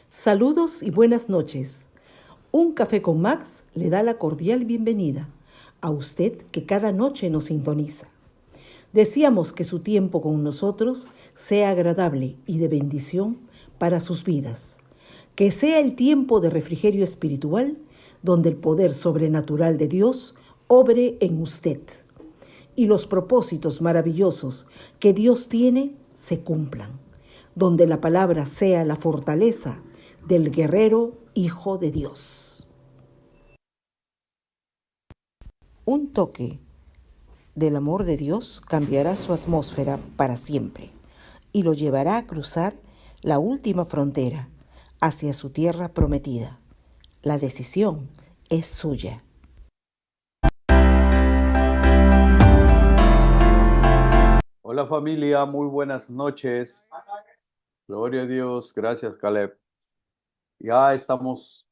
Saludos y buenas noches. Un café con Max le da la cordial bienvenida a usted que cada noche nos sintoniza. Deseamos que su tiempo con nosotros sea agradable y de bendición para sus vidas. Que sea el tiempo de refrigerio espiritual donde el poder sobrenatural de Dios obre en usted y los propósitos maravillosos que Dios tiene se cumplan, donde la palabra sea la fortaleza del guerrero Hijo de Dios. Un toque del amor de Dios cambiará su atmósfera para siempre y lo llevará a cruzar la última frontera hacia su tierra prometida. La decisión es suya. Hola familia, muy buenas noches. Gloria a Dios, gracias Caleb. Ya estamos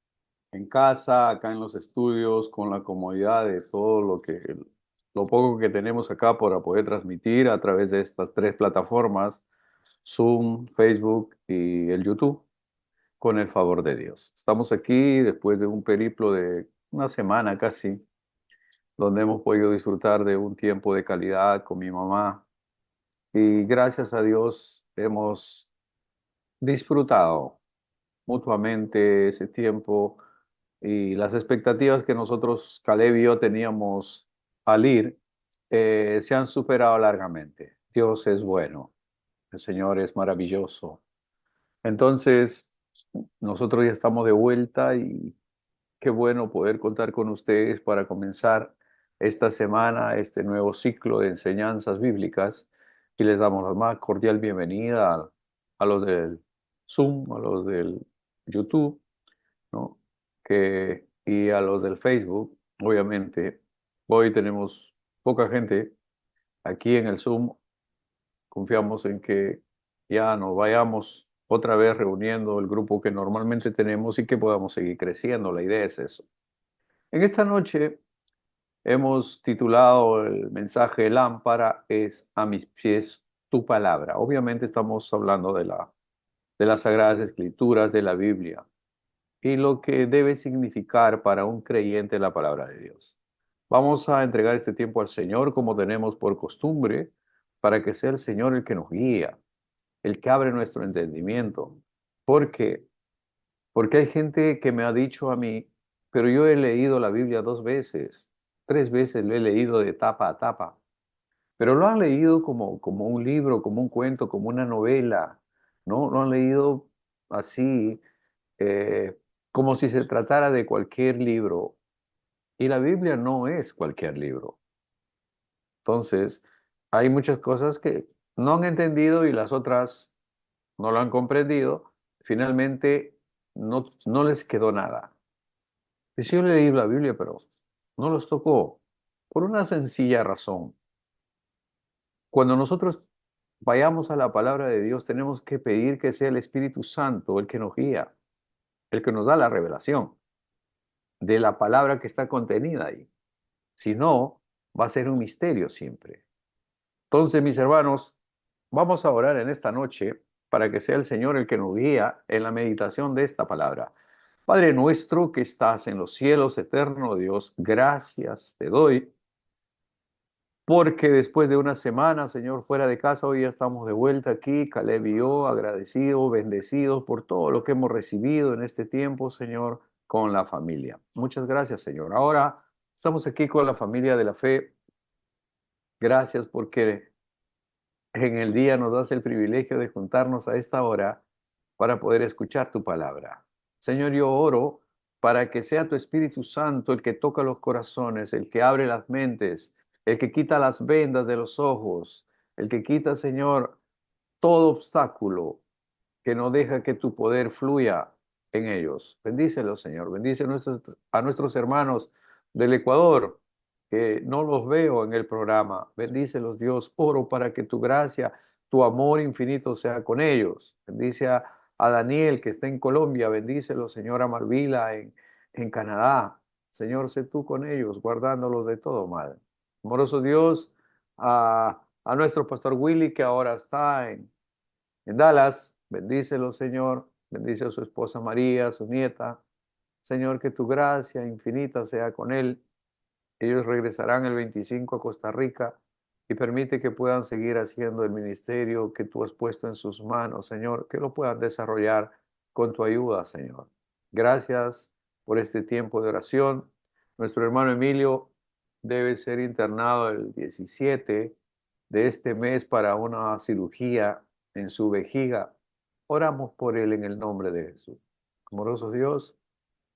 en casa, acá en los estudios, con la comodidad de todo lo poco que tenemos acá para poder transmitir a través de estas tres plataformas, Zoom, Facebook y el YouTube, con el favor de Dios. Estamos aquí después de un periplo de una semana casi, donde hemos podido disfrutar de un tiempo de calidad con mi mamá. Y gracias a Dios hemos disfrutado mutuamente ese tiempo y las expectativas que nosotros, Caleb y yo, teníamos al ir, se han superado largamente. Dios es bueno, el Señor es maravilloso. Entonces, nosotros ya estamos de vuelta y qué bueno poder contar con ustedes para comenzar esta semana, este nuevo ciclo de enseñanzas bíblicas. Y les damos la más cordial bienvenida a los del Zoom, a los del YouTube, ¿no? Y a los del Facebook, obviamente. Hoy tenemos poca gente aquí en el Zoom. Confiamos en que ya nos vayamos otra vez reuniendo el grupo que normalmente tenemos y que podamos seguir creciendo. La idea es eso. En esta noche hemos titulado el mensaje Lámpara es a mis pies tu palabra. Obviamente estamos hablando de las Sagradas Escrituras, de la Biblia y lo que debe significar para un creyente la palabra de Dios. Vamos a entregar este tiempo al Señor como tenemos por costumbre, para que sea el Señor el que nos guía, el que abre nuestro entendimiento. Porque Porque hay gente que me ha dicho a mí, pero yo he leído la Biblia 2 veces, 3 veces lo he leído de tapa a tapa, pero lo han leído como un libro, como un cuento, como una novela, ¿no? Lo han leído así, eh, como si se tratara de cualquier libro. Y la Biblia no es cualquier libro. Entonces, hay muchas cosas que no han entendido y las otras no lo han comprendido. Finalmente, no les quedó nada. Y sí, yo leí la Biblia, pero no los tocó por una sencilla razón. Cuando nosotros vayamos a la palabra de Dios, tenemos que pedir que sea el Espíritu Santo el que nos guía, el que nos da la revelación de la palabra que está contenida ahí. Si no, va a ser un misterio siempre. Entonces, mis hermanos, vamos a orar en esta noche para que sea el Señor el que nos guía en la meditación de esta palabra. Padre nuestro que estás en los cielos, eterno Dios, gracias te doy porque después de una semana, Señor, fuera de casa, hoy ya estamos de vuelta aquí, Caleb y yo, agradecidos, bendecidos por todo lo que hemos recibido en este tiempo, Señor, con la familia. Muchas gracias, Señor. Ahora estamos aquí con la familia de la fe. Gracias porque en el día nos das el privilegio de juntarnos a esta hora para poder escuchar tu palabra. Señor, yo oro para que sea tu Espíritu Santo el que toca los corazones, el que abre las mentes, el que quita las vendas de los ojos, el que quita, Señor, todo obstáculo que no deja que tu poder fluya en ellos. Bendícelos, Señor. Bendice a nuestros hermanos del Ecuador, que no los veo en el programa. Bendícelos, Dios. Oro para que tu gracia, tu amor infinito sea con ellos. Bendice a Daniel, que está en Colombia. Bendícelo, Señora Marvila, en Canadá. Señor, sé tú con ellos, guardándolos de todo mal. Amoroso Dios, a nuestro pastor Willy, que ahora está en Dallas, bendícelo, Señor. bendice a su esposa María, a su nieta. Señor, que tu gracia infinita sea con él. Ellos regresarán el 25 a Costa Rica y permite que puedan seguir haciendo el ministerio que tú has puesto en sus manos, Señor, que lo puedan desarrollar con tu ayuda, Señor. Gracias por este tiempo de oración. Nuestro hermano Emilio debe ser internado el 17 de este mes para una cirugía en su vejiga. Oramos por él en el nombre de Jesús. Amoroso Dios,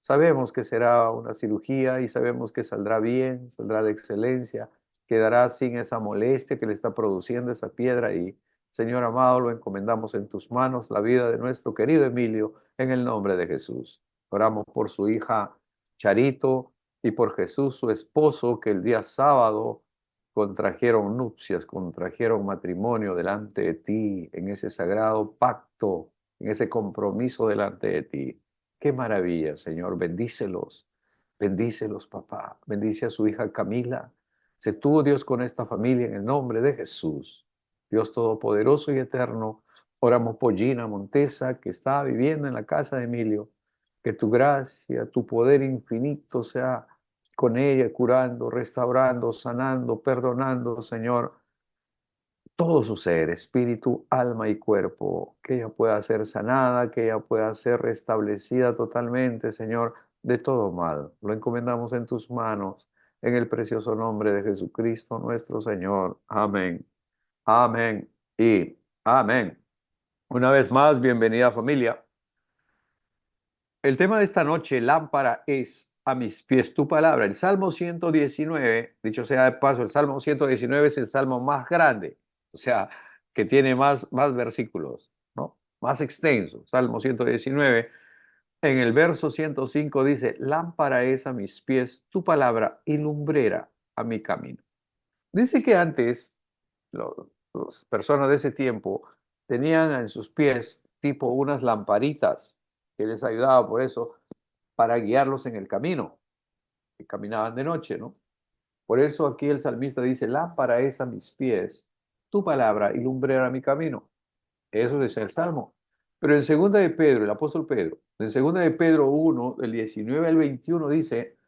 sabemos que será una cirugía y sabemos que saldrá bien, saldrá de excelencia, quedará sin esa molestia que le está produciendo esa piedra y, Señor amado, lo encomendamos en tus manos, la vida de nuestro querido Emilio, en el nombre de Jesús. Oramos por su hija Charito y por Jesús, su esposo, que el día sábado contrajeron nupcias, contrajeron matrimonio delante de ti, en ese sagrado pacto, en ese compromiso delante de ti. Qué maravilla, Señor. Bendícelos. Bendícelos, papá. Bendice a su hija Camila. Sé tú, Dios, con esta familia en el nombre de Jesús. Dios Todopoderoso y Eterno, oramos por Gina Montesa, que está viviendo en la casa de Emilio. Que tu gracia, tu poder infinito sea con ella, curando, restaurando, sanando, perdonando, Señor, todo su ser, espíritu, alma y cuerpo, que ella pueda ser sanada, que ella pueda ser restablecida totalmente, Señor, de todo mal. Lo encomendamos en tus manos, en el precioso nombre de Jesucristo, nuestro Señor. Amén. Amén y amén. Una vez más, bienvenida familia. El tema de esta noche, lámpara es a mis pies tu palabra. El Salmo 119, dicho sea de paso, el Salmo 119 es el salmo más grande, o sea, que tiene más versículos, ¿no? Más extenso. Salmo 119, en el verso 105 dice, lámpara es a mis pies tu palabra y lumbrera a mi camino. Dice que antes las personas de ese tiempo tenían en sus pies tipo unas lamparitas que les ayudaba por eso para guiarlos en el camino, que caminaban de noche, ¿no? Por eso aquí el salmista dice, lámpara es a mis pies tu palabra y lumbrera mi camino. Eso dice el Salmo. Pero en segunda de Pedro, el apóstol Pedro, en segunda de Pedro 1, del 19 al 21 dice,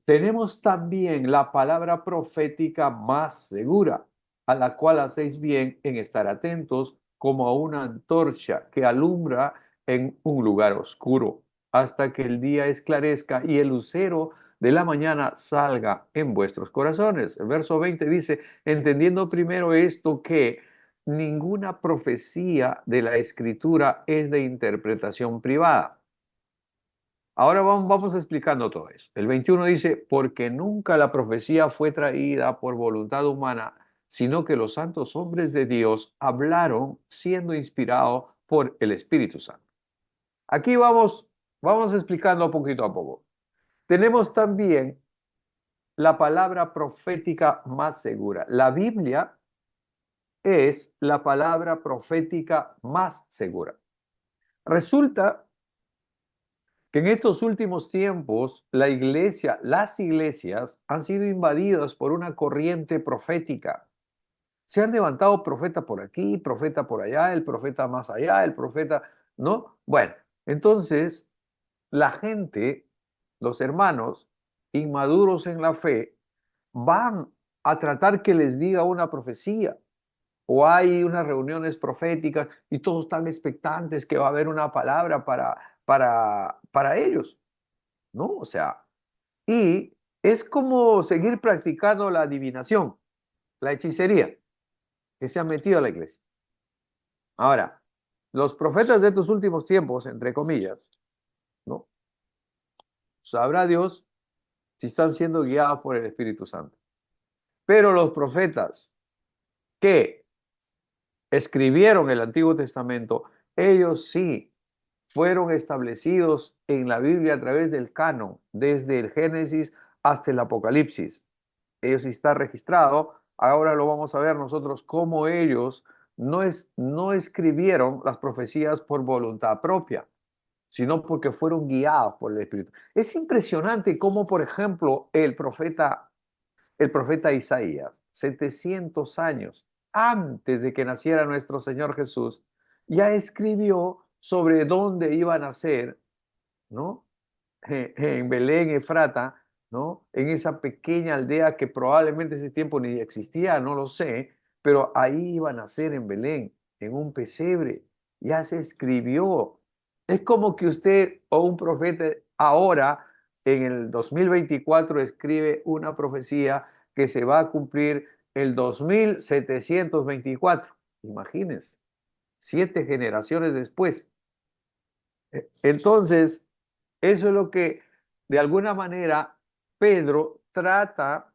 tenemos también la palabra profética más segura, a la cual hacéis bien en estar atentos como a una antorcha que alumbra en un lugar oscuro, hasta que el día esclarezca y el lucero de la mañana salga en vuestros corazones. El verso 20 dice, entendiendo primero esto que ninguna profecía de la Escritura es de interpretación privada. Ahora vamos explicando todo eso. El 21 dice, porque nunca la profecía fue traída por voluntad humana, sino que los santos hombres de Dios hablaron siendo inspirados por el Espíritu Santo. Aquí vamos explicando poquito a poco. Tenemos también la palabra profética más segura. La Biblia es la palabra profética más segura. Resulta que en estos últimos tiempos las iglesias han sido invadidas por una corriente profética. Se han levantado profeta por aquí, profeta por allá, el profeta más allá, el profeta, ¿no? Bueno, entonces la gente, los hermanos inmaduros en la fe, van a tratar que les diga una profecía o hay unas reuniones proféticas y todos están expectantes que va a haber una palabra para ellos, ¿no? O sea, y es como seguir practicando la adivinación, la hechicería que se han metido a la iglesia. Ahora, los profetas de estos últimos tiempos, entre comillas, ¿no? Sabrá Dios si están siendo guiados por el Espíritu Santo. Pero los profetas que escribieron el Antiguo Testamento, ellos sí fueron establecidos en la Biblia a través del canon, desde el Génesis hasta el Apocalipsis. Ellos sí está registrado. Ahora lo vamos a ver nosotros cómo ellos no escribieron las profecías por voluntad propia, sino porque fueron guiados por el Espíritu. Es impresionante cómo, por ejemplo, el profeta Isaías, 700 años antes de que naciera nuestro Señor Jesús, ya escribió sobre dónde iban a ser, ¿no? En Belén, Efrata, ¿no? En esa pequeña aldea que probablemente ese tiempo ni existía, no lo sé, pero ahí iban a ser en Belén, en un pesebre. Ya se escribió. Es como que usted o un profeta ahora, en el 2024, escribe una profecía que se va a cumplir el 2724. Imagínense, 7 generaciones después. Entonces, eso es lo que de alguna manera Pedro trata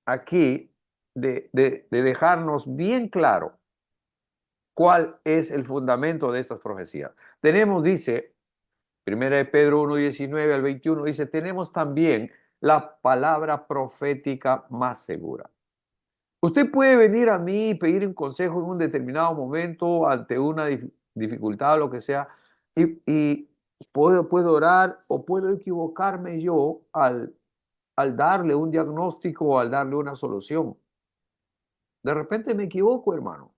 aquí de dejarnos bien claro cuál es el fundamento de estas profecías. Tenemos, dice, 1 Pedro 1:19 al 21, dice, tenemos también la palabra profética más segura. Usted puede venir a mí y pedir un consejo en un determinado momento ante una dificultad o lo que sea, y puedo orar o puedo equivocarme yo al darle un diagnóstico o al darle una solución. De repente me equivoco, hermano.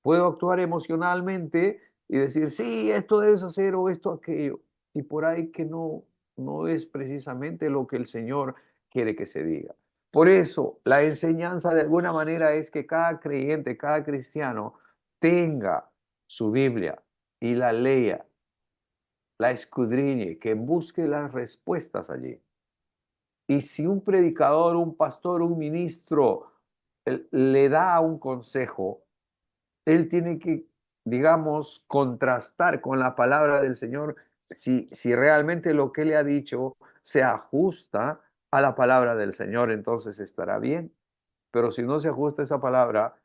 Puedo actuar emocionalmente y decir, sí, esto debes hacer o esto, aquello. Y por ahí que no es precisamente lo que el Señor quiere que se diga. Por eso, la enseñanza de alguna manera es que cada creyente, cada cristiano tenga su Biblia y la lea, la escudriñe, que busque las respuestas allí. Y si un predicador, un pastor, un ministro le da un consejo, él tiene que, digamos, contrastar con la palabra del Señor si realmente lo que le ha dicho se ajusta a la palabra del Señor, entonces estará bien. Pero si no se ajusta a esa palabra,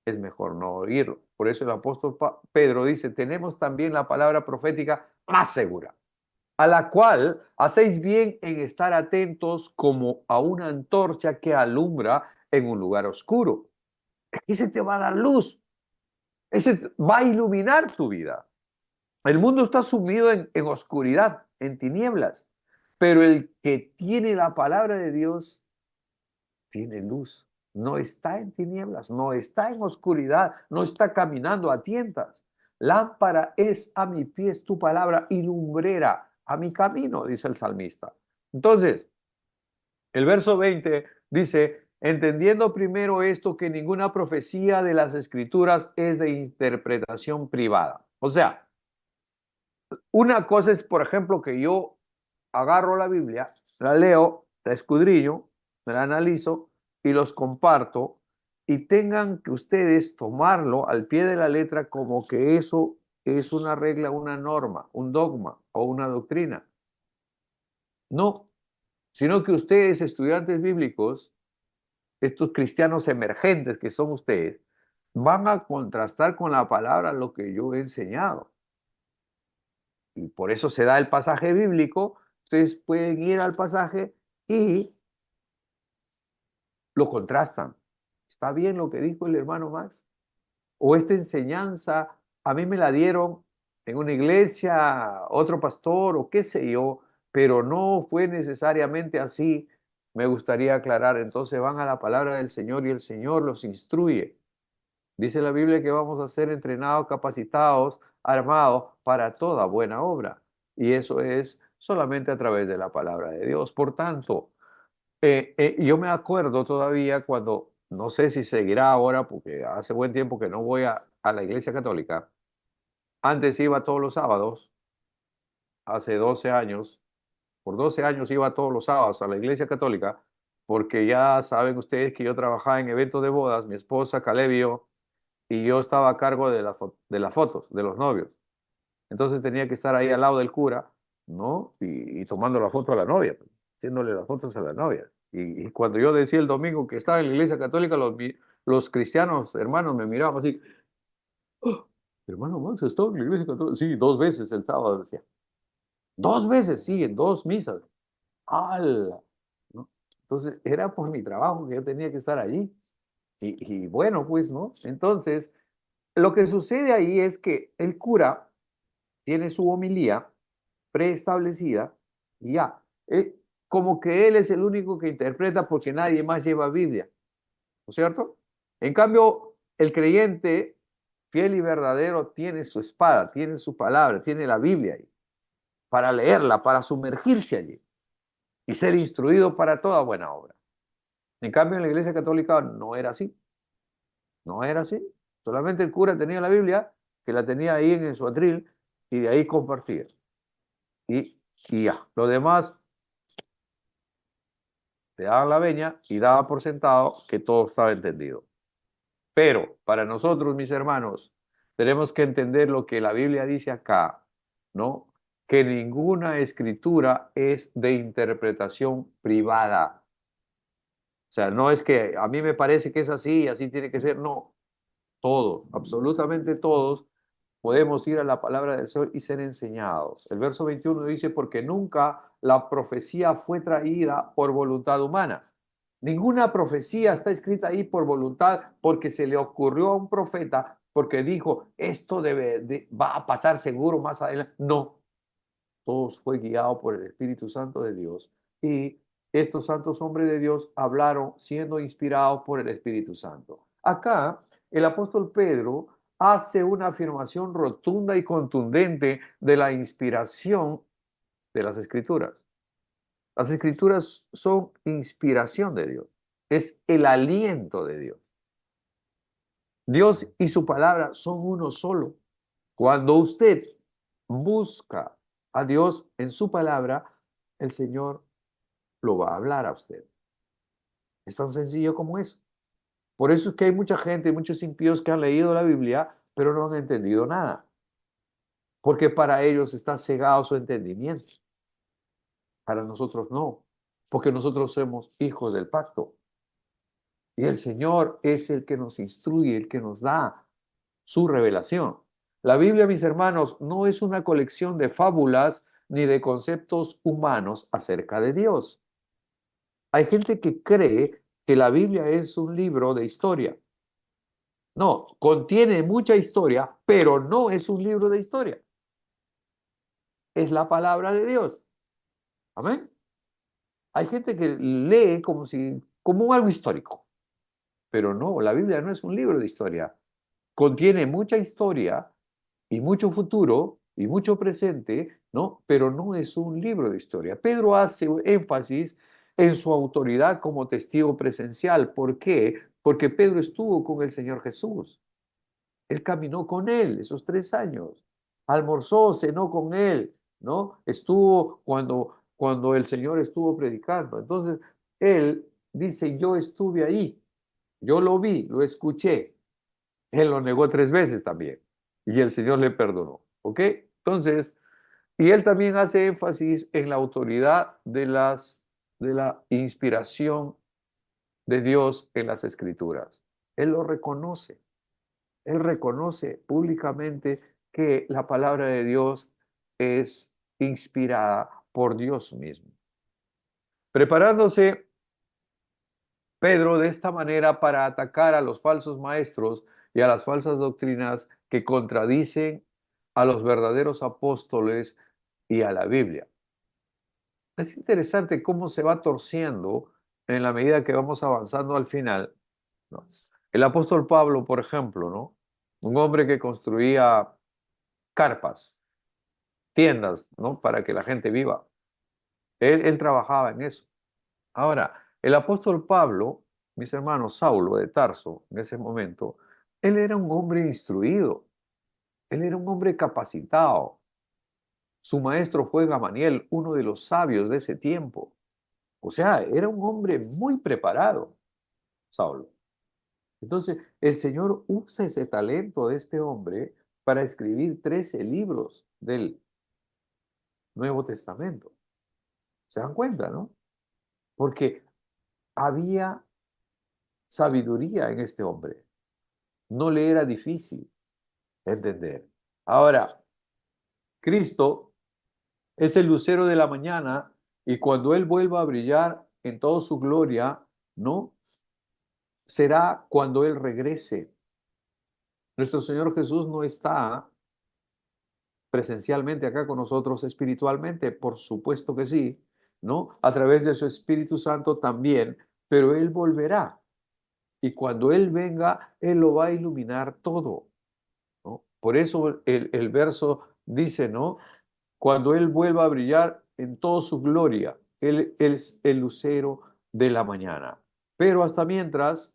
es mejor no oírlo. Por eso el apóstol Pedro dice, tenemos también la palabra profética más segura, a la cual hacéis bien en estar atentos como a una antorcha que alumbra en un lugar oscuro. Aquí se te va a dar luz. Ese va a iluminar tu vida. El mundo está sumido en oscuridad, en tinieblas, pero el que tiene la palabra de Dios tiene luz. No está en tinieblas, no está en oscuridad, no está caminando a tientas. Lámpara es a mis pies tu palabra y lumbrera a mi camino, dice el salmista. Entonces, el verso 20 dice, entendiendo primero esto, que ninguna profecía de las escrituras es de interpretación privada. O sea, una cosa es, por ejemplo, que yo agarro la Biblia, la leo, la escudriño, la analizo y los comparto y tengan que ustedes tomarlo al pie de la letra como que eso es una regla, una norma, un dogma o una doctrina. No, sino que ustedes, estudiantes bíblicos, estos cristianos emergentes que son ustedes, van a contrastar con la palabra lo que yo he enseñado. Y por eso se da el pasaje bíblico. Ustedes pueden ir al pasaje y lo contrastan. ¿Está bien lo que dijo el hermano Max? ¿O esta enseñanza a mí me la dieron en una iglesia, otro pastor o qué sé yo, pero no fue necesariamente así? Me gustaría aclarar. Entonces van a la palabra del Señor y el Señor los instruye. Dice la Biblia que vamos a ser entrenados, capacitados, armados para toda buena obra. Y eso es solamente a través de la palabra de Dios. Por tanto, yo me acuerdo todavía cuando, no sé si seguirá ahora, porque hace buen tiempo que no voy a la iglesia católica. Antes iba todos los sábados, hace 12 años. Por 12 años iba todos los sábados a la iglesia católica, porque ya saben ustedes que yo trabajaba en eventos de bodas, mi esposa Calebio y yo estaba a cargo de las fotos de los novios. Entonces tenía que estar ahí al lado del cura, ¿no? Y tomando la foto a la novia, pues, haciéndole las fotos a la novia. Y cuando yo decía el domingo que estaba en la iglesia católica, los cristianos hermanos me miraban así, "Oh, hermano Max, ¿está en la iglesia católica?" Sí, 2 veces el sábado, decía. 2 veces, sí, en 2 misas. ¡Hala! ¿No? Entonces era por mi trabajo que yo tenía que estar allí. Y bueno, pues, ¿no? Entonces, lo que sucede ahí es que el cura tiene su homilía preestablecida y ya. Como que él es el único que interpreta porque nadie más lleva Biblia, ¿no es cierto? En cambio, el creyente fiel y verdadero tiene su espada, tiene su palabra, tiene la Biblia ahí, para leerla, para sumergirse allí y ser instruido para toda buena obra. En cambio, en la Iglesia Católica no era así. No era así. Solamente el cura tenía la Biblia, que la tenía ahí en su atril, y de ahí compartía. Y, y ya. Lo demás te daban la veña y daba por sentado que todo estaba entendido. Pero para nosotros, mis hermanos, tenemos que entender lo que la Biblia dice acá, ¿no? Que ninguna escritura es de interpretación privada. O sea, no es que a mí me parece que es así y así tiene que ser. No, todos, absolutamente todos, podemos ir a la palabra del Señor y ser enseñados. El verso 21 dice, porque nunca la profecía fue traída por voluntad humana. Ninguna profecía está escrita ahí por voluntad porque se le ocurrió a un profeta, porque dijo, esto va a pasar seguro más adelante. No, todo fue guiado por el Espíritu Santo de Dios. Y estos santos hombres de Dios hablaron siendo inspirados por el Espíritu Santo. Acá, el apóstol Pedro hace una afirmación rotunda y contundente de la inspiración de las Escrituras. Las Escrituras son inspiración de Dios, es el aliento de Dios. Dios y su palabra son uno solo. Cuando usted busca a Dios en su palabra, el Señor lo va a hablar a usted. Es tan sencillo como eso. Por eso es que hay mucha gente, muchos impíos que han leído la Biblia, pero no han entendido nada. Porque para ellos está cegado su entendimiento. Para nosotros no. Porque nosotros somos hijos del pacto. Y el Señor es el que nos instruye, el que nos da su revelación. La Biblia, mis hermanos, no es una colección de fábulas ni de conceptos humanos acerca de Dios. Hay gente que cree que la Biblia es un libro de historia. No, contiene mucha historia, pero no es un libro de historia. Es la palabra de Dios. Amén. Hay gente que lee como algo histórico, pero no, la Biblia no es un libro de historia. Contiene mucha historia y mucho futuro y mucho presente, ¿no? Pero no es un libro de historia. Pedro hace énfasis en su autoridad como testigo presencial. ¿Por qué? Porque Pedro estuvo con el Señor Jesús. Él caminó con él esos 3 años. Almorzó, cenó con él, ¿no? Estuvo cuando el Señor estuvo predicando. Entonces, él dice, yo estuve ahí, yo lo vi, lo escuché. Él lo negó 3 veces también y el Señor le perdonó. ¿Ok? Entonces, y él también hace énfasis en la autoridad de la inspiración de Dios en las Escrituras. Él lo reconoce. Él reconoce públicamente que la palabra de Dios es inspirada por Dios mismo. Preparándose Pedro de esta manera para atacar a los falsos maestros y a las falsas doctrinas que contradicen a los verdaderos apóstoles y a la Biblia. Es interesante cómo se va torciendo en la medida que vamos avanzando al final, ¿no? El apóstol Pablo, por ejemplo, ¿no? Un hombre que construía carpas, tiendas, ¿no? Para que la gente viva. Él trabajaba en eso. Ahora, el apóstol Pablo, mis hermanos, Saulo de Tarso, en ese momento, él era un hombre instruido, él era un hombre capacitado. Su maestro fue Gamaliel, uno de los sabios de ese tiempo. O sea, era un hombre muy preparado, Saulo. Entonces, el Señor usa ese talento de este hombre para escribir 13 libros del Nuevo Testamento. ¿Se dan cuenta, no? Porque había sabiduría en este hombre. No le era difícil entender. Ahora, Cristo es el lucero de la mañana y cuando Él vuelva a brillar en toda su gloria, ¿no? Será cuando Él regrese. Nuestro Señor Jesús no está presencialmente acá con nosotros espiritualmente, por supuesto que sí, ¿no? A través de su Espíritu Santo también, pero Él volverá. Y cuando Él venga, Él lo va a iluminar todo. Por eso el verso dice, ¿no? Cuando Él vuelva a brillar en toda su gloria, Él es el lucero de la mañana. Pero hasta mientras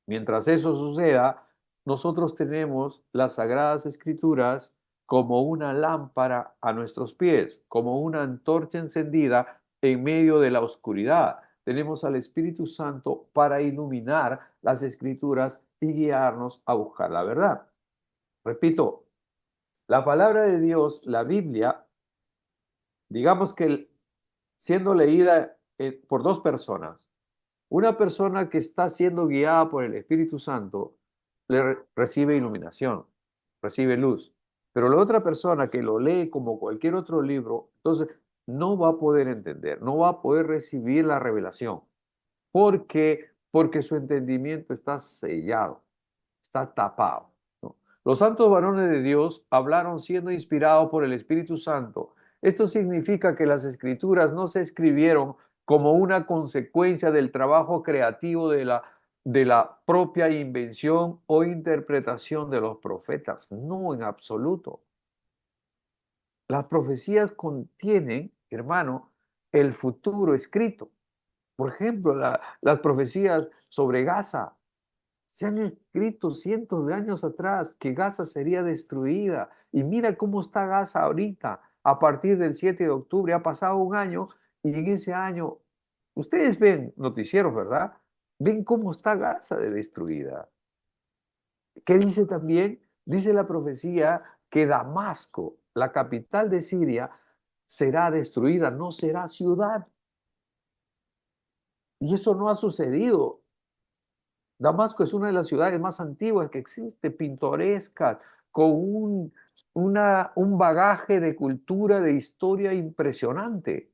eso suceda, nosotros tenemos las Sagradas Escrituras como una lámpara a nuestros pies, como una antorcha encendida en medio de la oscuridad. Tenemos al Espíritu Santo para iluminar las Escrituras y guiarnos a buscar la verdad. Repito, la palabra de Dios, la Biblia, digamos que siendo leída por dos personas, una persona que está siendo guiada por el Espíritu Santo recibe iluminación, recibe luz, pero la otra persona que lo lee como cualquier otro libro, entonces no va a poder entender, no va a poder recibir la revelación. ¿Por qué? Porque su entendimiento está sellado, está tapado, ¿no? Los santos varones de Dios hablaron siendo inspirados por el Espíritu Santo. Esto significa que las escrituras no se escribieron como una consecuencia del trabajo creativo de la propia invención o interpretación de los profetas. No, en absoluto. Las profecías contienen, hermano, el futuro escrito. Por ejemplo, las profecías sobre Gaza se han escrito cientos de años atrás que Gaza sería destruida. Y mira cómo está Gaza ahorita. A partir del 7 de octubre ha pasado un año y en ese año, ustedes ven noticieros, ¿verdad? Ven cómo está Gaza de destruida. ¿Qué dice también? Dice la profecía que Damasco, la capital de Siria, será destruida, no será ciudad. Y eso no ha sucedido. Damasco es una de las ciudades más antiguas que existe, pintoresca, con un bagaje de cultura, de historia impresionante.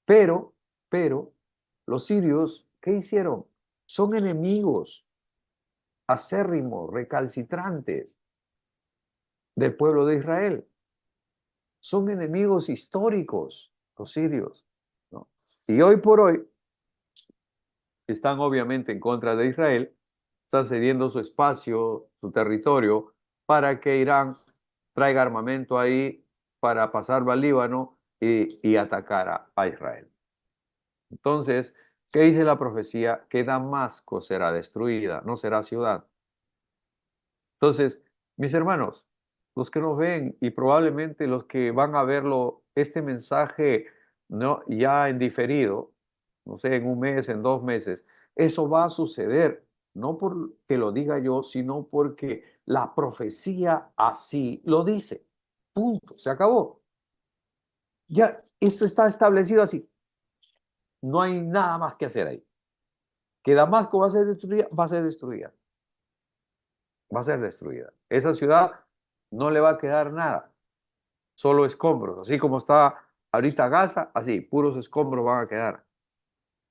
Pero, pero, los sirios, ¿qué hicieron? Son enemigos acérrimos, recalcitrantes del pueblo de Israel. Son enemigos históricos, los sirios, ¿no? Y hoy por hoy están obviamente en contra de Israel, están cediendo su espacio, su territorio, para que Irán traiga armamento ahí para pasar al Líbano y atacar a Israel. Entonces, ¿qué dice la profecía? Que Damasco será destruida, no será ciudad. Entonces, mis hermanos, los que nos ven y probablemente los que van a verlo, este mensaje, ¿no?, ya en diferido, no sé, en un mes, en 2 meses, eso va a suceder, no porque lo diga yo, sino porque la profecía así lo dice. Punto, se acabó. Ya, esto está establecido así. No hay nada más que hacer ahí. Que Damasco va a ser destruida, va a ser destruida. Va a ser destruida. Esa ciudad no le va a quedar nada, solo escombros, así como está ahorita Gaza, así, puros escombros van a quedar.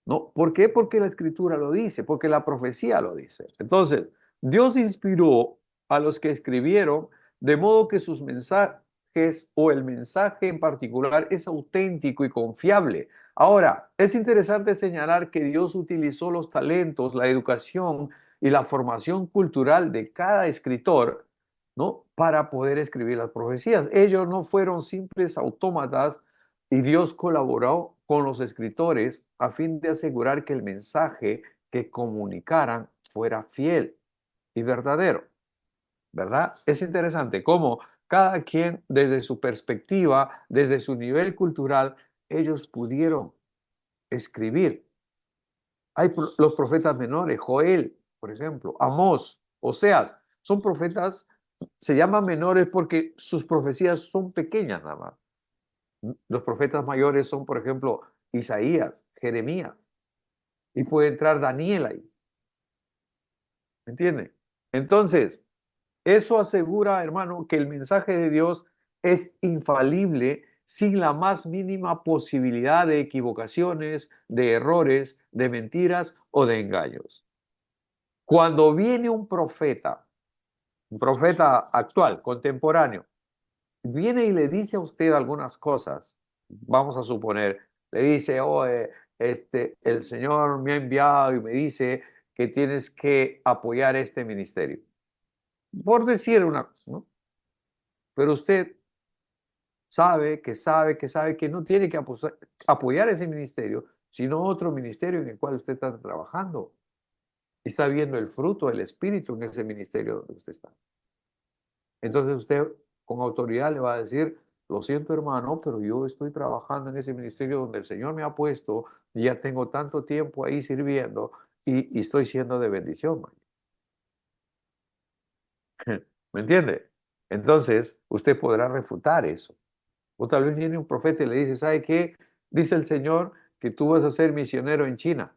¿No? ¿Por qué? Porque la escritura lo dice, porque la profecía lo dice. Entonces, Dios inspiró a los que escribieron de modo que sus mensajes o el mensaje en particular es auténtico y confiable. Ahora, es interesante señalar que Dios utilizó los talentos, la educación y la formación cultural de cada escritor, ¿no?, para poder escribir las profecías. Ellos no fueron simples autómatas y Dios colaboró con los escritores a fin de asegurar que el mensaje que comunicaran fuera fiel y verdadero, ¿verdad? Es interesante cómo cada quien desde su perspectiva, desde su nivel cultural, ellos pudieron escribir. Hay los profetas menores, Joel, por ejemplo, Amós, Oseas, son profetas, se llaman menores porque sus profecías son pequeñas nada más. Los profetas mayores son, por ejemplo, Isaías, Jeremías, y puede entrar Daniel ahí. ¿Me entiende? Entonces, eso asegura, hermano, que el mensaje de Dios es infalible sin la más mínima posibilidad de equivocaciones, de errores, de mentiras o de engaños. Cuando viene un profeta actual, contemporáneo, viene y le dice a usted algunas cosas, vamos a suponer, le dice, oh, el Señor me ha enviado y me dice que tienes que apoyar este ministerio. por decir una cosa, ¿no? Pero usted sabe que no tiene que apoyar ese ministerio, sino otro ministerio en el cual usted está trabajando y está viendo el fruto del Espíritu en ese ministerio donde usted está. Entonces usted con autoridad le va a decir, lo siento hermano, pero yo estoy trabajando en ese ministerio donde el Señor me ha puesto y ya tengo tanto tiempo ahí sirviendo y estoy siendo de bendición. ¿Me entiende? Entonces usted podrá refutar eso. O tal vez viene un profeta y le dice, ¿sabe qué? Dice el Señor que tú vas a ser misionero en China.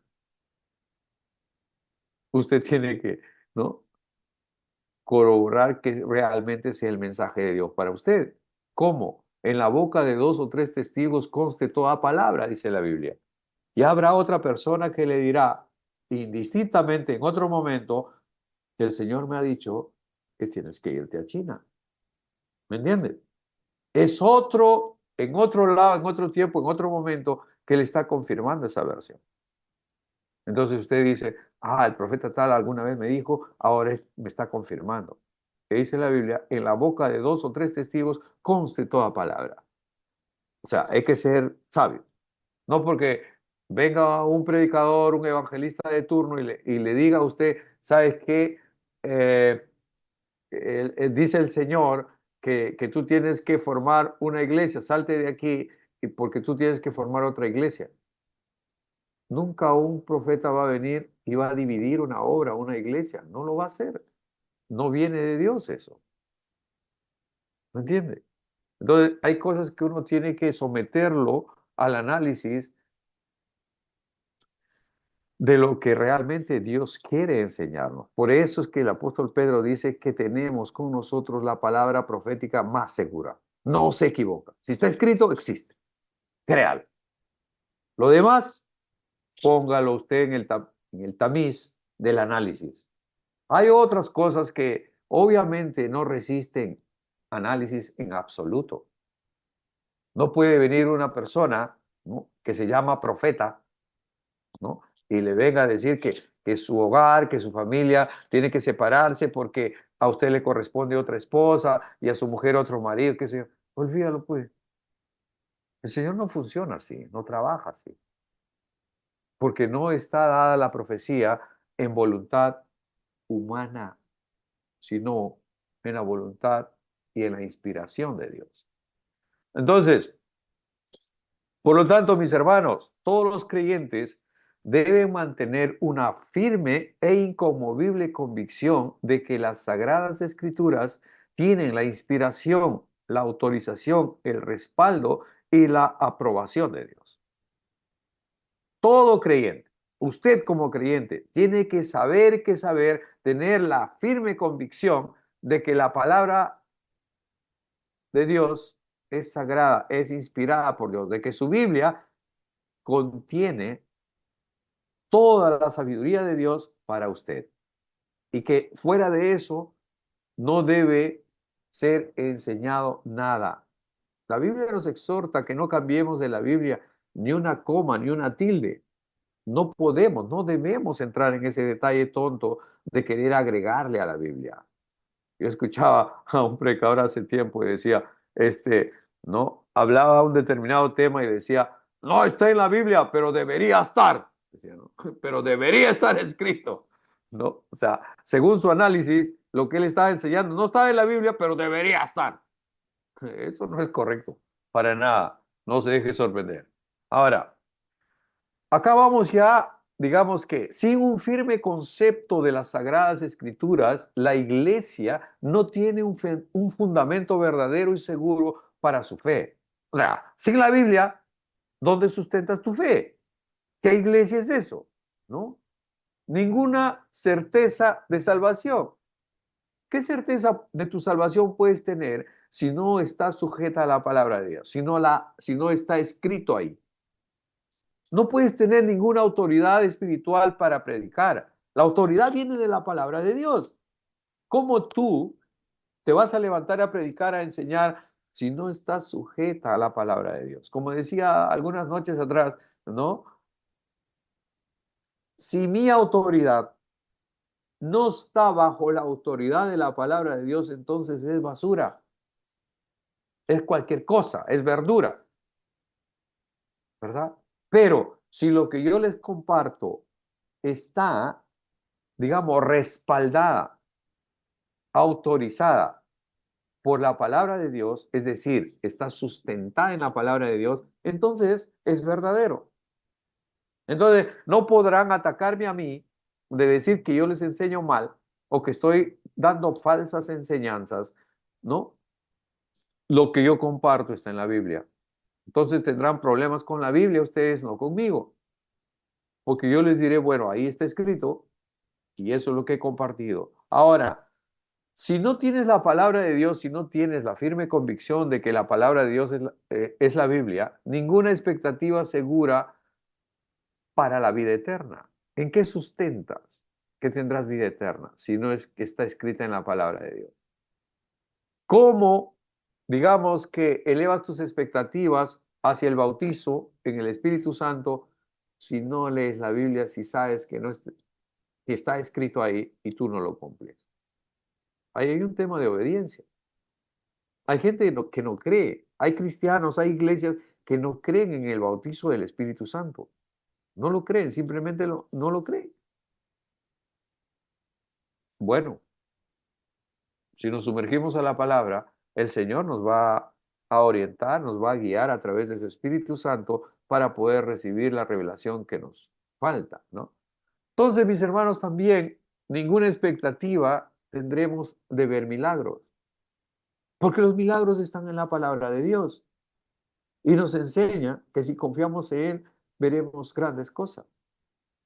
Usted tiene que, ¿no? Corroborar que realmente sea el mensaje de Dios para usted. ¿Cómo? En la boca de 2 o 3 testigos conste toda palabra, dice la Biblia. Y habrá otra persona que le dirá indistintamente en otro momento que el Señor me ha dicho que tienes que irte a China. ¿Me entiendes? Es otro, en otro lado, en otro tiempo, en otro momento, que le está confirmando esa versión. Entonces usted dice, el profeta tal alguna vez me dijo, ahora me está confirmando. Que dice la Biblia, en la boca de 2 o 3 testigos conste toda palabra. O sea, hay que ser sabio. No porque venga un predicador, un evangelista de turno y le diga a usted, ¿sabes qué? Dice el Señor que tú tienes que formar una iglesia, salte de aquí y porque tú tienes que formar otra iglesia. Nunca un profeta va a venir y va a dividir una obra, una iglesia. No lo va a hacer. No viene de Dios eso. ¿Me entiende? Entonces, hay cosas que uno tiene que someterlo al análisis de lo que realmente Dios quiere enseñarnos. Por eso es que el apóstol Pedro dice que tenemos con nosotros la palabra profética más segura. No se equivoca. Si está escrito, existe. Créalo. Lo demás, póngalo usted en el tamiz del análisis. Hay otras cosas que obviamente no resisten análisis en absoluto. No puede venir una persona, ¿no?, que se llama profeta, ¿no?, y le venga a decir que su hogar, que su familia tiene que separarse porque a usted le corresponde otra esposa y a su mujer otro marido, qué sé yo. Olvídalo, pues. El Señor no funciona así, no trabaja así, porque no está dada la profecía en voluntad humana, sino en la voluntad y en la inspiración de Dios. Entonces, por lo tanto, mis hermanos, todos los creyentes deben mantener una firme e inconmovible convicción de que las Sagradas Escrituras tienen la inspiración, la autorización, el respaldo y la aprobación de Dios. Todo creyente, usted como creyente, tiene que saber, tener la firme convicción de que la palabra de Dios es sagrada, es inspirada por Dios, de que su Biblia contiene toda la sabiduría de Dios para usted y que fuera de eso no debe ser enseñado nada. La Biblia nos exhorta a que no cambiemos de la Biblia ni una coma, ni una tilde. No podemos, no debemos entrar en ese detalle tonto de querer agregarle a la Biblia. Yo escuchaba a un predicador hace tiempo y decía, ¿no? Hablaba un determinado tema y decía, no está en la Biblia, pero debería estar. Decía, ¿no? Pero debería estar escrito, ¿no? O sea, según su análisis, lo que él estaba enseñando no está en la Biblia, pero debería estar. Eso no es correcto, para nada. No se deje sorprender. Ahora, acá vamos ya, digamos que sin un firme concepto de las Sagradas Escrituras, la iglesia no tiene un fundamento verdadero y seguro para su fe. O sea, sin la Biblia, ¿dónde sustentas tu fe? ¿Qué iglesia es eso? ¿No? Ninguna certeza de salvación. ¿Qué certeza de tu salvación puedes tener si no está sujeta a la palabra de Dios, si no está escrito ahí? No puedes tener ninguna autoridad espiritual para predicar. La autoridad viene de la palabra de Dios. ¿Cómo tú te vas a levantar a predicar, a enseñar, si no estás sujeta a la palabra de Dios? Como decía algunas noches atrás, ¿no? Si mi autoridad no está bajo la autoridad de la palabra de Dios, entonces es basura, es cualquier cosa, es verdura, ¿verdad? Pero si lo que yo les comparto está, digamos, respaldada, autorizada por la palabra de Dios, es decir, está sustentada en la palabra de Dios, entonces es verdadero. Entonces, no podrán atacarme a mí de decir que yo les enseño mal o que estoy dando falsas enseñanzas, ¿no? Lo que yo comparto está en la Biblia. Entonces tendrán problemas con la Biblia ustedes, no conmigo. Porque yo les diré, bueno, ahí está escrito y eso es lo que he compartido. Ahora, si no tienes la palabra de Dios, si no tienes la firme convicción de que la palabra de Dios es la Biblia, ninguna expectativa segura para la vida eterna. ¿En qué sustentas que tendrás vida eterna si no es que está escrita en la palabra de Dios? ¿Cómo, digamos, que elevas tus expectativas hacia el bautizo en el Espíritu Santo si no lees la Biblia, si sabes que, no es, que está escrito ahí y tú no lo cumples? Ahí hay un tema de obediencia. Hay gente que no cree. Hay cristianos, hay iglesias que no creen en el bautizo del Espíritu Santo. No lo creen, simplemente no lo creen. Bueno, si nos sumergimos a la palabra, el Señor nos va a orientar, nos va a guiar a través de su Espíritu Santo para poder recibir la revelación que nos falta, ¿no? Entonces, mis hermanos, también ninguna expectativa tendremos de ver milagros, porque los milagros están en la palabra de Dios y nos enseña que si confiamos en Él, veremos grandes cosas.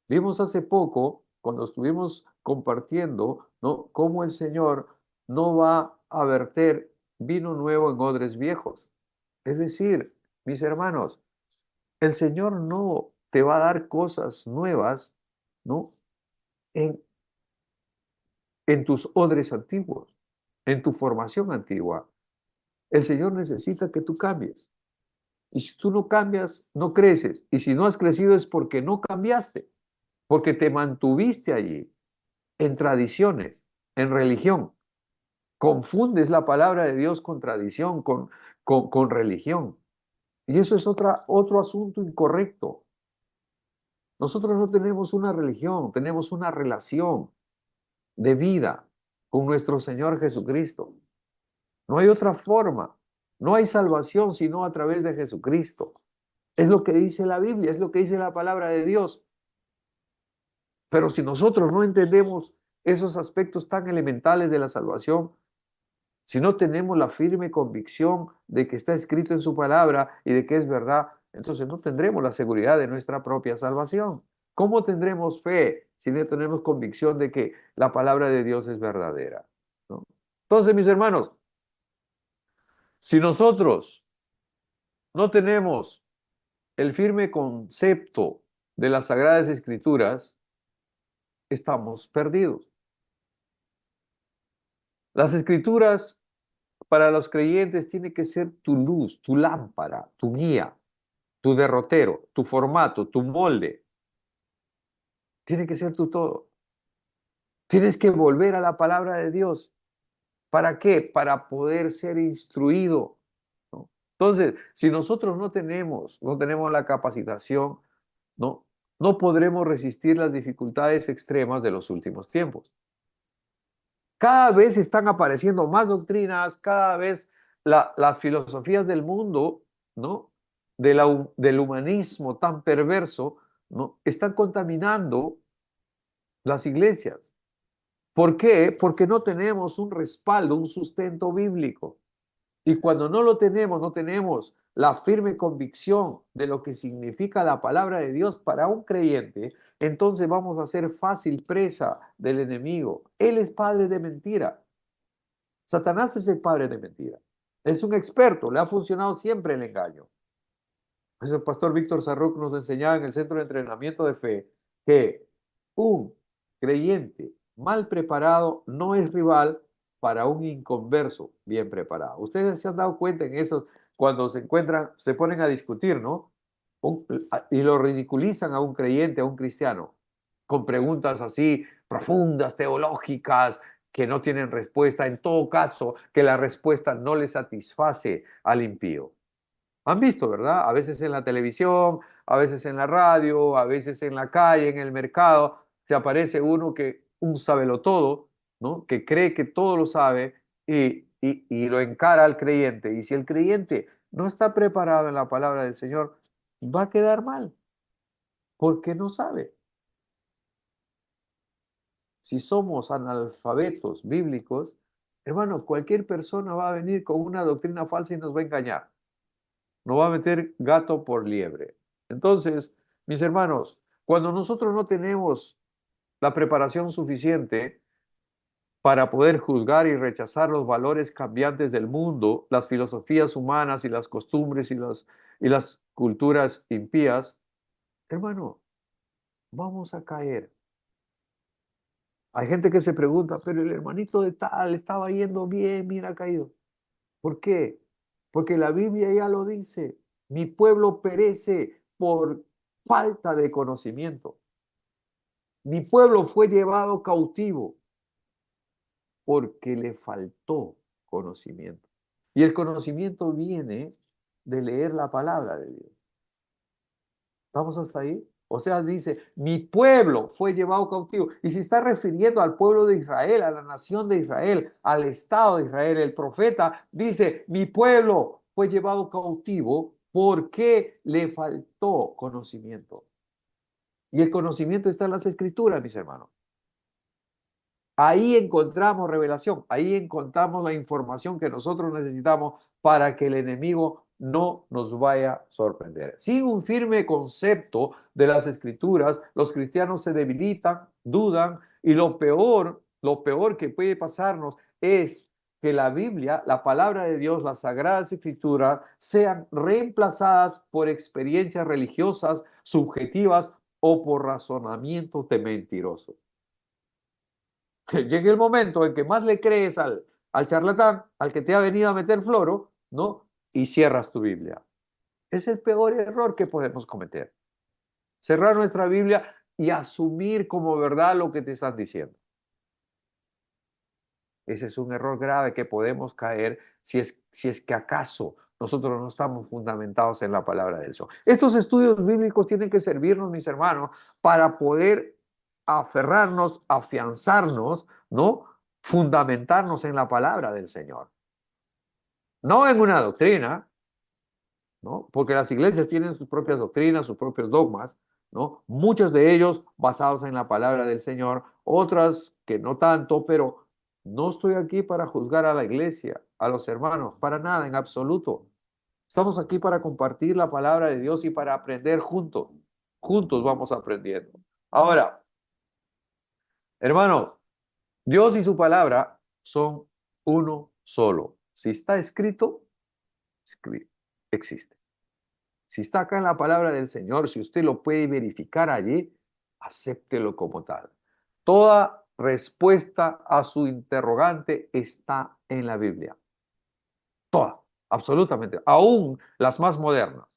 Vimos hace poco, cuando estuvimos compartiendo, ¿no?, cómo el Señor no va a verter vino nuevo en odres viejos. Es decir, mis hermanos, el Señor no te va a dar cosas nuevas, ¿no?, en, en tus odres antiguos, en tu formación antigua. El Señor necesita que tú cambies. Y si tú no cambias, no creces. Y si no has crecido es porque no cambiaste, porque te mantuviste allí, en tradiciones, en religión. Confundes la palabra de Dios con tradición, con religión. Y eso es otro asunto incorrecto. Nosotros no tenemos una religión, tenemos una relación de vida con nuestro Señor Jesucristo. No hay otra forma. No hay salvación sino a través de Jesucristo. Es lo que dice la Biblia, es lo que dice la palabra de Dios. Pero si nosotros no entendemos esos aspectos tan elementales de la salvación, si no tenemos la firme convicción de que está escrito en su palabra y de que es verdad, entonces no tendremos la seguridad de nuestra propia salvación. ¿Cómo tendremos fe si no tenemos convicción de que la palabra de Dios es verdadera? ¿No? Entonces, mis hermanos, si nosotros no tenemos el firme concepto de las Sagradas Escrituras, estamos perdidos. Las Escrituras para los creyentes tiene que ser tu luz, tu lámpara, tu guía, tu derrotero, tu formato, tu molde. Tiene que ser tu todo. Tienes que volver a la palabra de Dios. ¿Para qué? Para poder ser instruido, ¿no? Entonces, si nosotros no tenemos la capacitación, ¿no? No podremos resistir las dificultades extremas de los últimos tiempos. Cada vez están apareciendo más doctrinas, cada vez las filosofías del mundo, ¿no?, del humanismo tan perverso, ¿no?, están contaminando las iglesias. ¿Por qué? Porque no tenemos un respaldo, un sustento bíblico. Y cuando no lo tenemos, no tenemos la firme convicción de lo que significa la palabra de Dios para un creyente, entonces vamos a ser fácil presa del enemigo. Él es padre de mentira. Satanás es el padre de mentira. Es un experto, le ha funcionado siempre el engaño. Pues el pastor Víctor Sarruc nos enseñaba en el Centro de Entrenamiento de Fe que un creyente mal preparado no es rival para un inconverso bien preparado. Ustedes se han dado cuenta en eso cuando se encuentran, se ponen a discutir, ¿no? Y lo ridiculizan a un creyente, a un cristiano, con preguntas así profundas, teológicas, que no tienen respuesta. En todo caso, que la respuesta no le satisface al impío. Han visto, ¿verdad? A veces en la televisión, a veces en la radio, a veces en la calle, en el mercado, se aparece uno que un sabelotodo, ¿no? Que cree que todo lo sabe y lo encara al creyente. Y si el creyente no está preparado en la palabra del Señor, va a quedar mal, porque no sabe. Si somos analfabetos bíblicos, hermano, cualquier persona va a venir con una doctrina falsa y nos va a engañar. No va a meter gato por liebre. Entonces, mis hermanos, cuando nosotros no tenemos la preparación suficiente para poder juzgar y rechazar los valores cambiantes del mundo, las filosofías humanas y las costumbres y las culturas impías, hermano, vamos a caer. Hay gente que se pregunta, pero el hermanito de tal estaba yendo bien, mira, ha caído. ¿Por qué? Porque la Biblia ya lo dice. Mi pueblo perece por falta de conocimiento. Mi pueblo fue llevado cautivo porque le faltó conocimiento. Y el conocimiento viene de leer la palabra de Dios. ¿Estamos hasta ahí? O sea, dice, mi pueblo fue llevado cautivo. Y se está refiriendo al pueblo de Israel, a la nación de Israel, al Estado de Israel. El profeta dice, mi pueblo fue llevado cautivo porque le faltó conocimiento. Y el conocimiento está en las escrituras, mis hermanos. Ahí encontramos revelación, ahí encontramos la información que nosotros necesitamos para que el enemigo no nos vaya a sorprender. Sin un firme concepto de las escrituras, los cristianos se debilitan, dudan y lo peor que puede pasarnos es que la Biblia, la palabra de Dios, las sagradas escrituras sean reemplazadas por experiencias religiosas, subjetivas o por razonamientos de mentirosos. Llegue el momento en que más le crees al charlatán, al que te ha venido a meter floro, ¿no? Y cierras tu Biblia. Es el peor error que podemos cometer. Cerrar nuestra Biblia y asumir como verdad lo que te están diciendo. Ese es un error grave que podemos caer si es que acaso nosotros no estamos fundamentados en la palabra del Señor. Estos estudios bíblicos tienen que servirnos, mis hermanos, para poder aferrarnos, afianzarnos, ¿no? Fundamentarnos en la palabra del Señor. No en una doctrina, ¿no? Porque las iglesias tienen sus propias doctrinas, sus propios dogmas, ¿no? Muchos de ellos basados en la palabra del Señor, otras que no tanto, pero no estoy aquí para juzgar a la iglesia, a los hermanos, para nada, en absoluto. Estamos aquí para compartir la palabra de Dios y para aprender juntos. Juntos vamos aprendiendo. Ahora, hermanos, Dios y su palabra son uno solo. Si está escrito, existe. Si está acá en la palabra del Señor, si usted lo puede verificar allí, acéptelo como tal. Toda respuesta a su interrogante está en la Biblia. Toda, absolutamente. Aún las más modernas,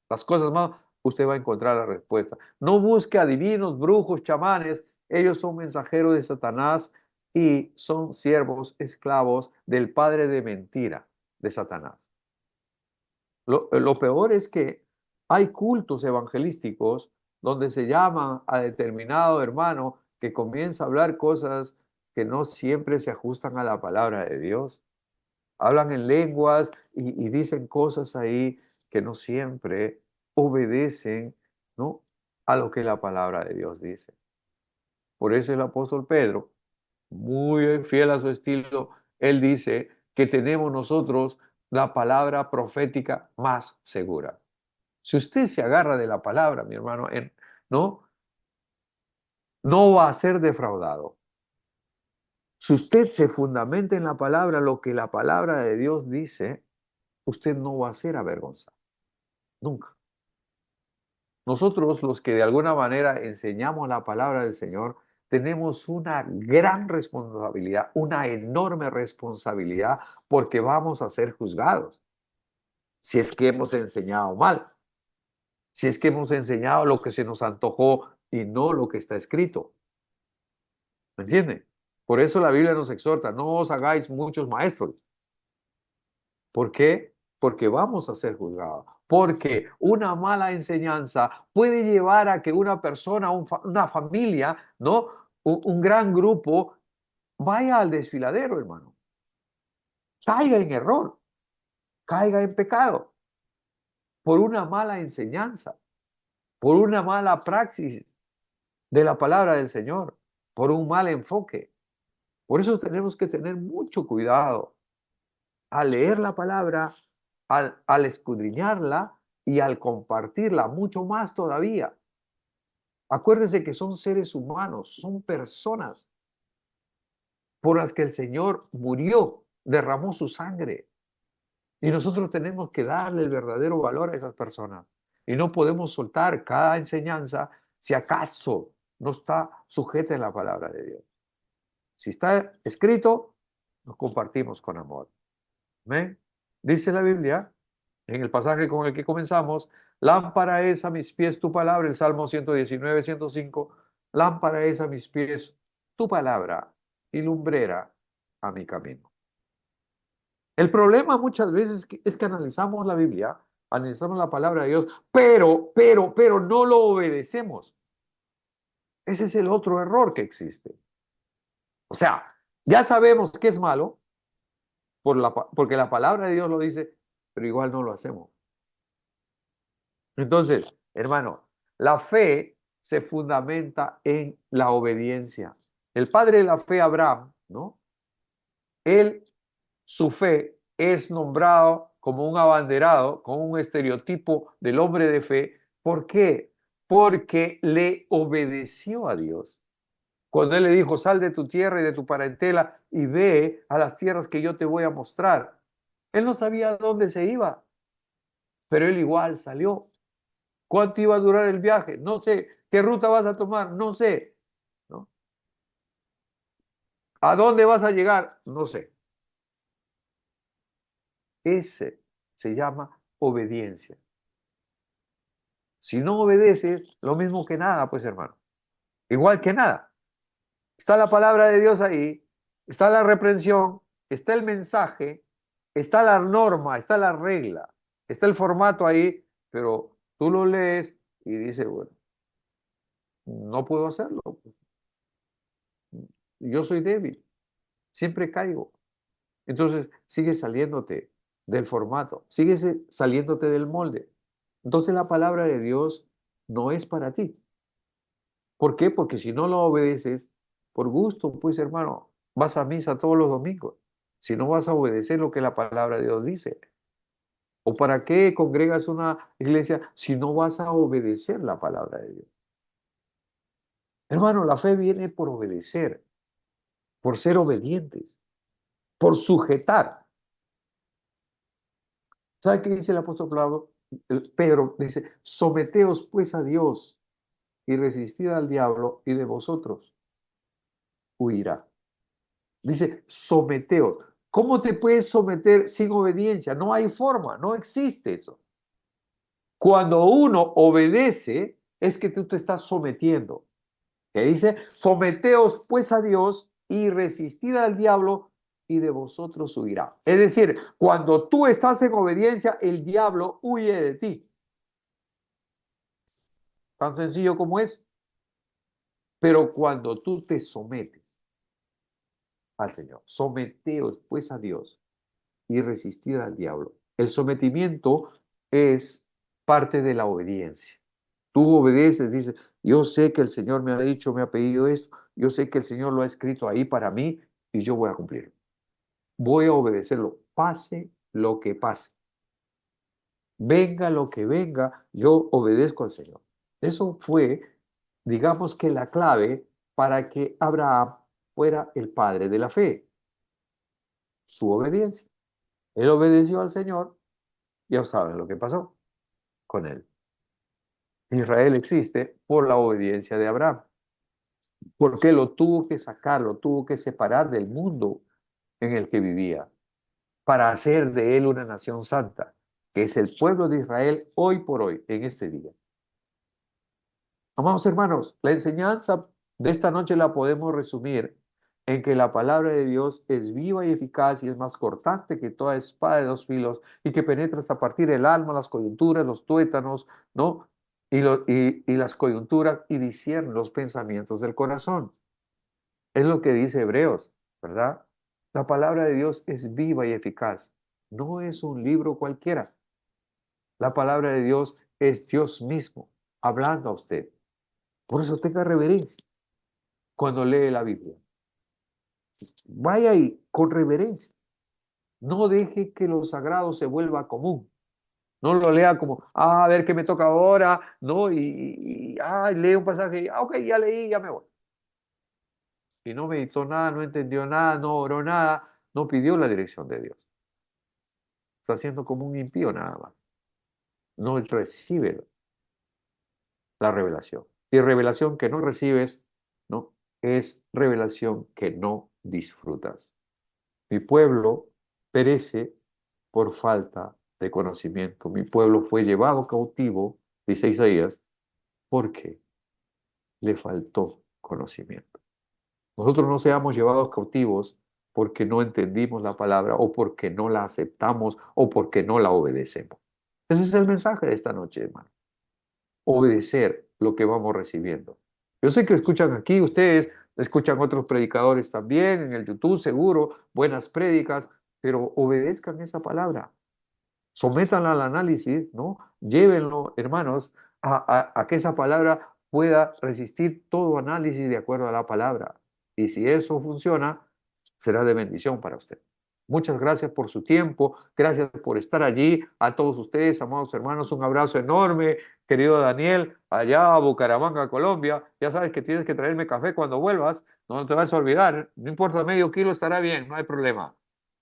las cosas más, usted va a encontrar la respuesta. No busque adivinos, brujos, chamanes. Ellos son mensajeros de Satanás y son siervos, esclavos del padre de mentira de Satanás. Lo peor es que hay cultos evangelísticos donde se llaman a determinado hermano que comienza a hablar cosas que no siempre se ajustan a la palabra de Dios. Hablan en lenguas y dicen cosas ahí que no siempre obedecen, ¿no? A lo que la palabra de Dios dice. Por eso el apóstol Pedro, muy fiel a su estilo, él dice que tenemos nosotros la palabra profética más segura. Si usted se agarra de la palabra, mi hermano, ¿no? No va a ser defraudado. Si usted se fundamenta en la palabra, lo que la palabra de Dios dice, usted no va a ser avergonzado. Nunca. Nosotros, los que de alguna manera enseñamos la palabra del Señor, tenemos una gran responsabilidad, una enorme responsabilidad, porque vamos a ser juzgados. Si es que hemos enseñado mal, si es que hemos enseñado lo que se nos antojó y no lo que está escrito. ¿Me entiende? Por eso la Biblia nos exhorta, no os hagáis muchos maestros. ¿Por qué? Porque vamos a ser juzgados. Porque una mala enseñanza puede llevar a que una persona, una familia, ¿no? Un gran grupo vaya al desfiladero, hermano. Caiga en error, caiga en pecado por una mala enseñanza, por una mala praxis de la palabra del Señor, por un mal enfoque. Por eso tenemos que tener mucho cuidado al leer la palabra, al escudriñarla y al compartirla, mucho más todavía. Acuérdense que son seres humanos, son personas por las que el Señor murió, derramó su sangre. Y nosotros tenemos que darle el verdadero valor a esas personas. Y no podemos soltar cada enseñanza si acaso no está sujeta en la palabra de Dios. Si está escrito, nos compartimos con amor. ¿Amén? Dice la Biblia, en el pasaje con el que comenzamos, lámpara es a mis pies tu palabra, el Salmo 119, 105, lámpara es a mis pies tu palabra y lumbrera a mi camino. El problema muchas veces es que analizamos la Biblia, analizamos la palabra de Dios, pero no lo obedecemos. Ese es el otro error que existe. O sea, ya sabemos que es malo porque la palabra de Dios lo dice, pero igual no lo hacemos. Entonces, hermano, la fe se fundamenta en la obediencia. El padre de la fe, Abraham, ¿no? Él, su fe es nombrado como un abanderado, como un estereotipo del hombre de fe. ¿Por qué? Porque le obedeció a Dios. Cuando él le dijo, sal de tu tierra y de tu parentela y ve a las tierras que yo te voy a mostrar. Él no sabía a dónde se iba, pero él igual salió. ¿Cuánto iba a durar el viaje? No sé. ¿Qué ruta vas a tomar? No sé. ¿No? ¿A dónde vas a llegar? No sé. Ese se llama obediencia. Si no obedeces, lo mismo que nada, pues hermano. Igual que nada. Está la palabra de Dios ahí, está la reprensión, está el mensaje, está la norma, está la regla, está el formato ahí, pero tú lo lees y dices, bueno, no puedo hacerlo. Yo soy débil, siempre caigo. Entonces sigues saliéndote del formato, sigues saliéndote del molde. Entonces la palabra de Dios no es para ti. ¿Por qué? Porque si no lo obedeces, por gusto, pues hermano, vas a misa todos los domingos. Si no vas a obedecer lo que la palabra de Dios dice. ¿O para qué congregas una iglesia si no vas a obedecer la palabra de Dios? Hermano, la fe viene por obedecer, por ser obedientes, por sujetar. ¿Sabe qué dice el apóstol Pablo? Pedro dice, someteos pues a Dios y resistid al diablo y de vosotros huirá. Dice, someteos. ¿Cómo te puedes someter sin obediencia? No hay forma, no existe eso. Cuando uno obedece, es que tú te estás sometiendo. Que dice, someteos pues a Dios y resistid al diablo y de vosotros huirá. Es decir, cuando tú estás en obediencia, el diablo huye de ti. Tan sencillo como es. Pero cuando tú te sometes al Señor, someteos pues a Dios y resistir al diablo. El sometimiento es parte de la obediencia. Tú obedeces, dices, yo sé que el Señor me ha dicho, me ha pedido esto, yo sé que el Señor lo ha escrito ahí para mí y yo voy a cumplirlo. Voy a obedecerlo, pase lo que pase. Venga lo que venga, yo obedezco al Señor. Eso fue, digamos que la clave para que Abraham fuera el padre de la fe, su obediencia. Él obedeció al Señor. Ya saben lo que pasó con él. Israel existe por la obediencia de Abraham, porque lo tuvo que sacar, lo tuvo que separar del mundo en el que vivía, para hacer de él una nación santa, que es el pueblo de Israel hoy por hoy, en este día. Amados hermanos, la enseñanza de esta noche la podemos resumir en que la palabra de Dios es viva y eficaz y es más cortante que toda espada de dos filos y que penetra hasta partir el alma, las coyunturas, los tuétanos, ¿no? Y las coyunturas y discierne los pensamientos del corazón. Es lo que dice Hebreos, ¿verdad? La palabra de Dios es viva y eficaz. No es un libro cualquiera. La palabra de Dios es Dios mismo hablando a usted. Por eso tenga reverencia cuando lee la Biblia. Vaya ahí con reverencia. No deje que lo sagrado se vuelva común. No lo lea como, a ver qué me toca ahora, ¿no? Lee un pasaje, ok, ya leí, ya me voy. Y no meditó nada, no entendió nada, no oró nada, no pidió la dirección de Dios. Está siendo como un impío nada más. No recibe la revelación. Y revelación que no recibes, ¿no? Es revelación que no disfrutas. Mi pueblo perece por falta de conocimiento. Mi pueblo fue llevado cautivo, dice Isaías, porque le faltó conocimiento. Nosotros no seamos llevados cautivos porque no entendimos la palabra o porque no la aceptamos o porque no la obedecemos. Ese es el mensaje de esta noche, hermano. Obedecer lo que vamos recibiendo. Yo sé que escuchan aquí, ustedes escuchan otros predicadores también en el YouTube, seguro, buenas prédicas, pero obedezcan esa palabra. Sométanla al análisis, ¿no? Llévenlo, hermanos, a que esa palabra pueda resistir todo análisis de acuerdo a la palabra. Y si eso funciona, será de bendición para usted. Muchas gracias por su tiempo, gracias por estar allí. A todos ustedes, amados hermanos, un abrazo enorme. Querido Daniel, allá a Bucaramanga, Colombia, ya sabes que tienes que traerme café cuando vuelvas, no te vas a olvidar, no importa, medio kilo estará bien, no hay problema.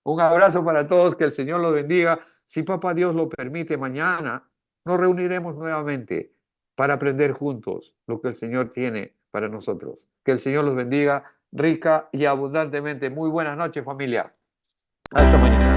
Un abrazo para todos, que el Señor los bendiga. Si Papá Dios lo permite, mañana nos reuniremos nuevamente para aprender juntos lo que el Señor tiene para nosotros. Que el Señor los bendiga rica y abundantemente. Muy buenas noches, familia. Hasta mañana.